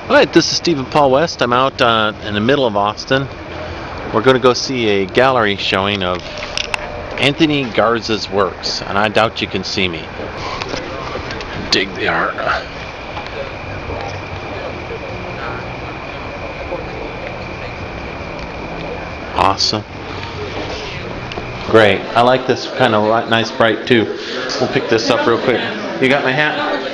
All right, this is Stephen Paul West. I'm out in the middle of Austin. We're going to go see a gallery showing of Anthony Garza's works, and I doubt you can see me. Dig the art. Awesome. Great. I like this kind of nice bright too. We'll pick this up real quick. You got my hat?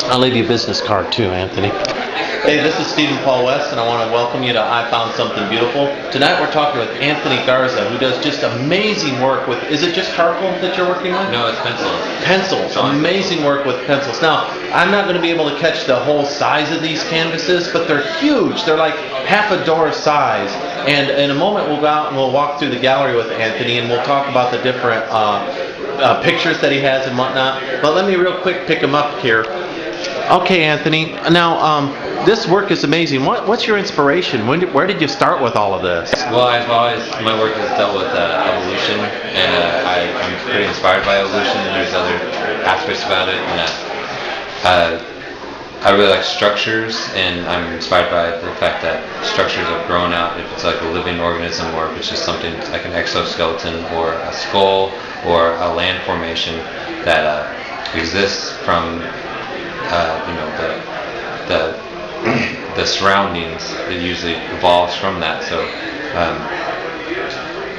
I'll leave you a business card too, Anthony. Hey, this is Stephen Paul West, and I want to welcome you to I Found Something Beautiful. Tonight we're talking with Anthony Garza, who does just amazing work with, is it just charcoal that you're working with? No, it's pencils. Pencils. Amazing work with pencils. Now, I'm not going to be able to catch the whole size of these canvases, but they're huge. They're like half a door size. And in a moment we'll go out and we'll walk through the gallery with Anthony, and we'll talk about the different pictures that he has and whatnot. But let me real quick pick him up here. Okay, Anthony. Now, this work is amazing. What's your inspiration? Where did you start with all of this? Well, my work has dealt with evolution, and I'm pretty inspired by evolution, and there's other aspects about it. And I really like structures, and I'm inspired by the fact that structures have grown out. If it's like a living organism, or if it's just something like an exoskeleton, or a skull, or a land formation that exists from the surroundings, it usually evolves from that. So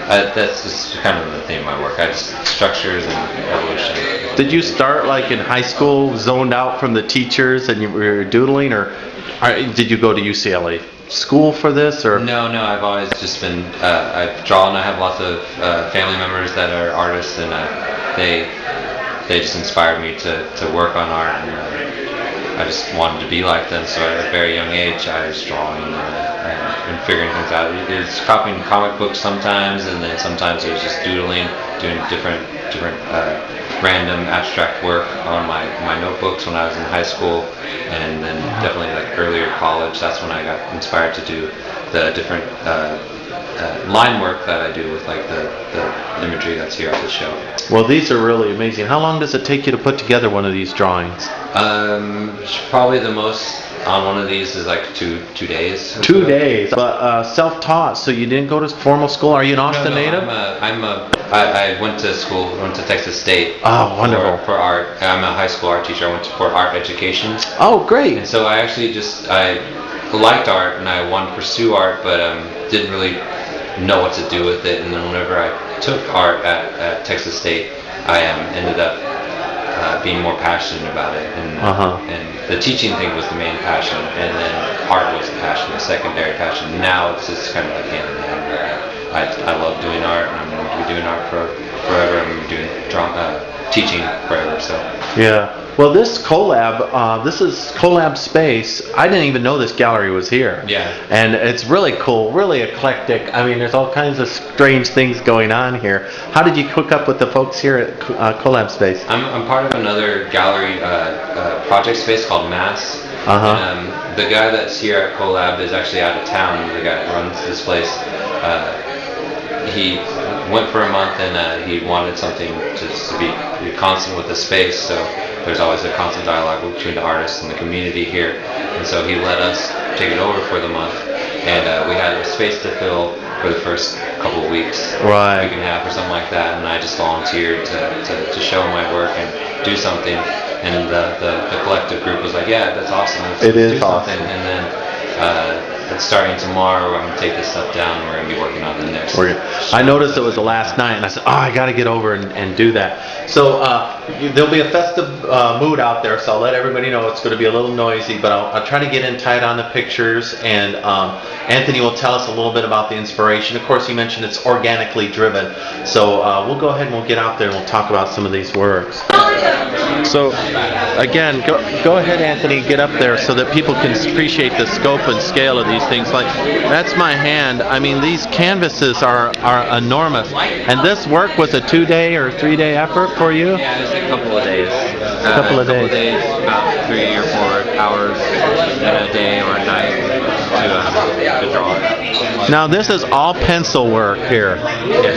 that's just kind of the theme of my work. I just structures and evolution. Did you start like in high school, zoned out from the teachers, and you were doodling, or did you go to UCLA school for this? Or No. I've always just been. I've drawn. I have lots of family members that are artists, and they just inspired me to work on art, and I just wanted to be like them. So at a very young age, I was drawing and figuring things out. It was copying comic books sometimes, and then sometimes it was just doodling, doing different random abstract work on my notebooks when I was in high school, and then definitely like earlier college. That's when I got inspired to do the different line work that I do with like the imagery that's here at the show. Well, these are really amazing. How long does it take you to put together one of these drawings? Probably the most on one of these is like two days. 2 days. But self-taught, so you didn't go to formal school? Are you an Austin native? I went to school. Went to Texas State. Oh, wonderful. For art. I'm a high school art teacher. I went for art education. Oh, great. And so I actually I liked art, and I wanted to pursue art, but didn't really know what to do with it. And then whenever I took art at Texas State, I ended up being more passionate about it, and the teaching thing was the main passion, and then art was the passion, the secondary passion. Now it's just kind of like hand in hand. I love doing art, and I'm going to be doing art forever. I'm going to be doing teaching forever. So yeah. Well, this collab, this is collab space. I didn't even know this gallery was here. Yeah. And it's really cool, really eclectic. I mean, there's all kinds of strange things going on here. How did you hook up with the folks here at collab space? I'm part of another gallery project space called Mass. And, the guy that's here at collab is actually out of town. The guy that runs this place. He went for a month, and he wanted something just to be constant with the space. So there's always a constant dialogue between the artists and the community here, and so he let us take it over for the month, and we had a space to fill for the first couple of weeks, right, week and a half or something like that, and I just volunteered to show my work and do something, and the collective group was like, yeah, that's awesome, let's do something, and then it's starting tomorrow. We're going to take this stuff down, and we're going to be working on the next. I noticed it was the last night, and I said, I got to get over and do that. So there'll be a festive mood out there, so I'll let everybody know it's going to be a little noisy, but I'll try to get in tight on the pictures, and Anthony will tell us a little bit about the inspiration. Of course, you mentioned it's organically driven, so we'll go ahead and we'll get out there and we'll talk about some of these works. So again, go ahead, Anthony, get up there so that people can appreciate the scope and scale of these things. Like, that's my hand. I mean, these canvases are enormous. And this work was a 2-day or 3-day effort for you? Yeah, it was a couple of days. A couple of days, about 3 or 4 hours in a day or a night to draw. Now this is all pencil work here. Yes,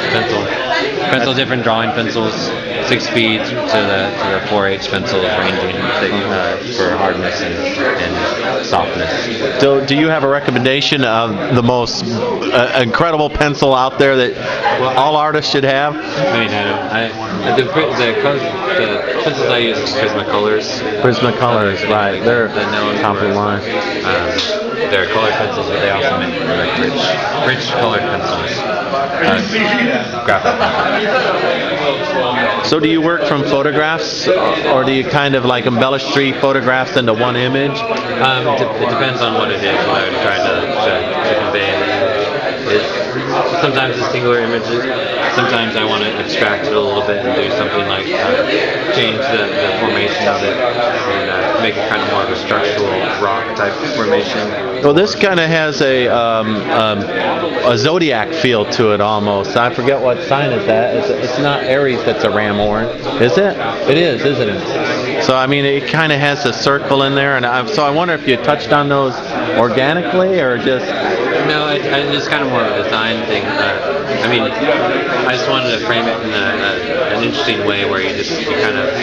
pencil, different drawing pencils. 6 speeds to the 4H pencils ranging for hardness and softness. So, do you have a recommendation of the most incredible pencil out there that all artists should have? I mean, the pencils I use is Prismacolors. Prismacolors, right? They're top of the line. They're colored pencils, but they also make like rich colored pencils. Graphic pencils. So do you work from photographs, or do you kind of like embellish 3 photographs into one image? It depends on what it is that I'm trying to convey. Sometimes it's singular images. Sometimes I want to abstract it a little bit and do something like change the formation of it and make it kind of more of a structural rock type formation. Well, this kind of has a zodiac feel to it almost. I forget what sign is that. It's not Aries that's a ram horn, is it? It is, isn't it? So I mean, it kind of has a circle in there, and so I wonder if you touched on those organically or just. No, it's kind of more of a design thing. I mean, I just wanted to frame it in an interesting way where you kind of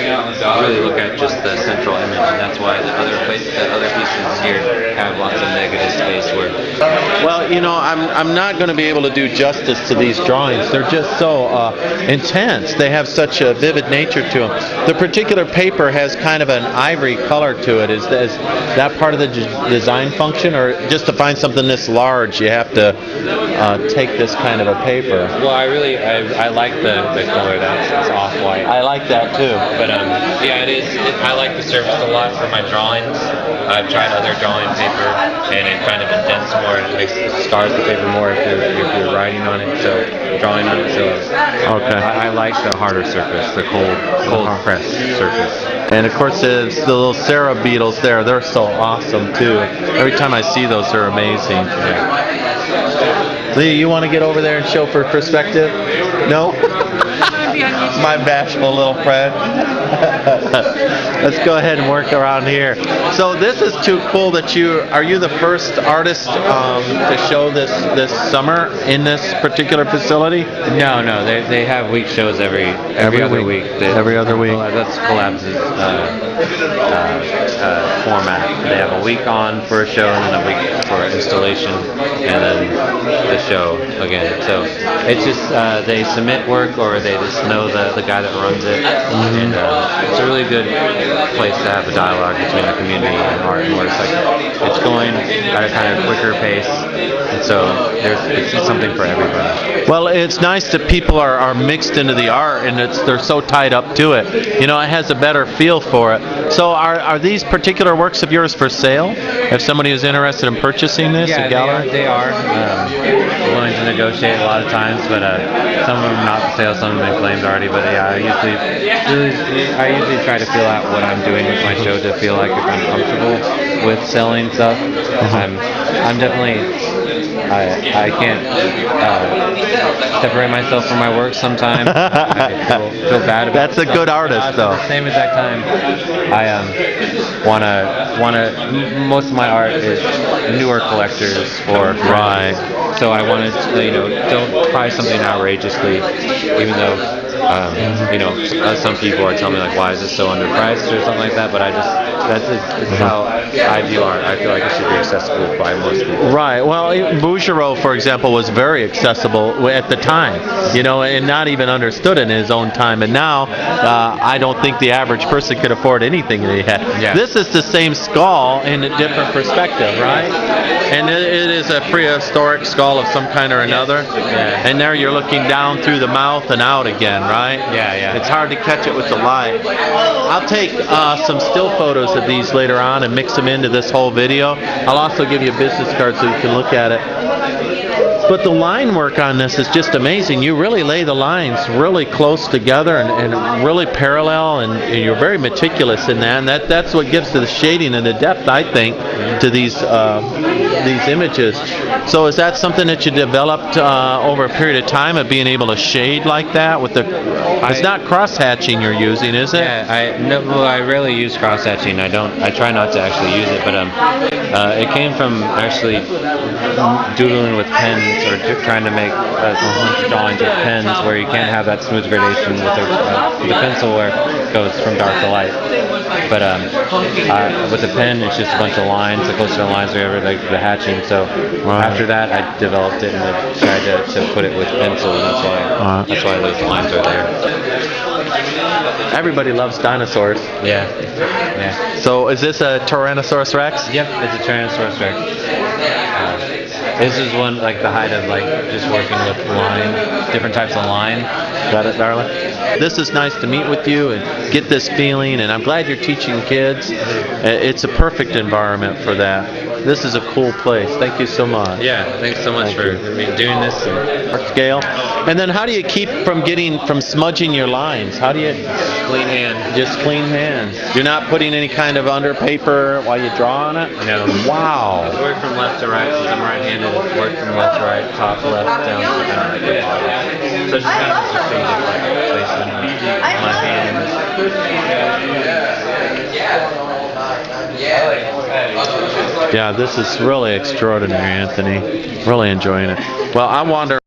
really look at just the central image, and that's why the other pieces here have lots of negative space where. Well, you know, I'm not going to be able to do justice to these drawings. They're just so intense. They have such a vivid nature to them. The particular paper has kind of an ivory color to it. Is that part of the design function, or just to find something this large, you have to take this kind of a paper? Well, I like the color. That's off-white. I like that too. But yeah, it is. I like the surface a lot for my drawings. I've tried other drawing paper, and it kind of indents more. It scars the paper more if you're writing on it. So drawing on it. So okay. I like the harder surface, the cold pressed surface. And of course, the little Sarah beetles there. They're so awesome too. Every time I see those, they're amazing. Yeah. Lee, you want to get over there and show for perspective? No? My bashful little friend. Let's go ahead and work around here. So this is too cool that are you the first artist to show this summer in this particular facility? No, they have week shows every other week. Every other week. That's Collabs' format. They have a week on for a show and then a week for installation and then the show again. So it's just they submit work or they just know the guy that runs it, and it's a really good place to have a dialogue between the community and art, and where it's going at a kind of quicker pace, and so it's something for everybody. Well, it's nice that people are mixed into the art, and they're so tied up to it. You know, it has a better feel for it. So are these particular works of yours for sale? If somebody is interested in purchasing this, yeah, a gallery? they are. Willing to negotiate a lot of times, but some of them not for sale, some of them been claimed already. But yeah, I usually try to feel out what I'm doing with my show to feel like if I'm comfortable with selling stuff. I'm definitely. I can't separate myself from my work sometimes. I feel bad about it. That's a good artist, though. At the same exact time, I wanna. Most of my art is newer collectors or friends. Right. So I wanted to, don't try something outrageously, even though. Some people are telling me like, why is this so underpriced or something like that, but it's how I view art. I feel like it should be accessible by most people. Right. Well, Bouguereau, for example, was very accessible at the time, and not even understood in his own time. And now, I don't think the average person could afford anything that he had. Yeah. This is the same skull in a different perspective, right? And it is a prehistoric skull of some kind or another. Yeah. And there you're looking down through the mouth and out again, right? Yeah. It's hard to catch it with the light. I'll take some still photos of these later on and mix them into this whole video. I'll also give you a business card so you can look at it. But the line work on this is just amazing. You really lay the lines really close together and really parallel, and you're very meticulous in that. And that's what gives the shading and the depth, I think, to to these images. So is that something that you developed over a period of time of being able to shade like that with the? It's not cross hatching you're using, is it? Yeah, I rarely use cross hatching. I try not to actually use it, but it came from actually doodling with pens or trying to make drawings with pens where you can't have that smooth gradation with a pencil where it goes from dark to light. But with a pen, it's just a bunch of lines. The closer the lines are ever, like the hatching. So after that, I developed it and I tried to put it with pencil. And that's why those lines are there. Everybody loves dinosaurs. Yeah. So is this a Tyrannosaurus Rex? Yep, it's a Tyrannosaurus Rex. This is one like the height of like just working with line, different types of line. Got it, darling? This is nice to meet with you and get this feeling, and I'm glad you're teaching kids. It's a perfect environment for that. This is a cool place. Thank you so much. Yeah, thanks so much for doing this. Scale. And then how do you keep from smudging your lines? How do you? Clean hand. Just clean hands. You're not putting any kind of under paper while you draw on it? No. Wow. Work from left to right. Since I'm right-handed, work from left to right, top, left, down, to bottom. So just kind of interesting placement of my hands. Yeah, this is really extraordinary, Anthony. Really enjoying it. Well, I wander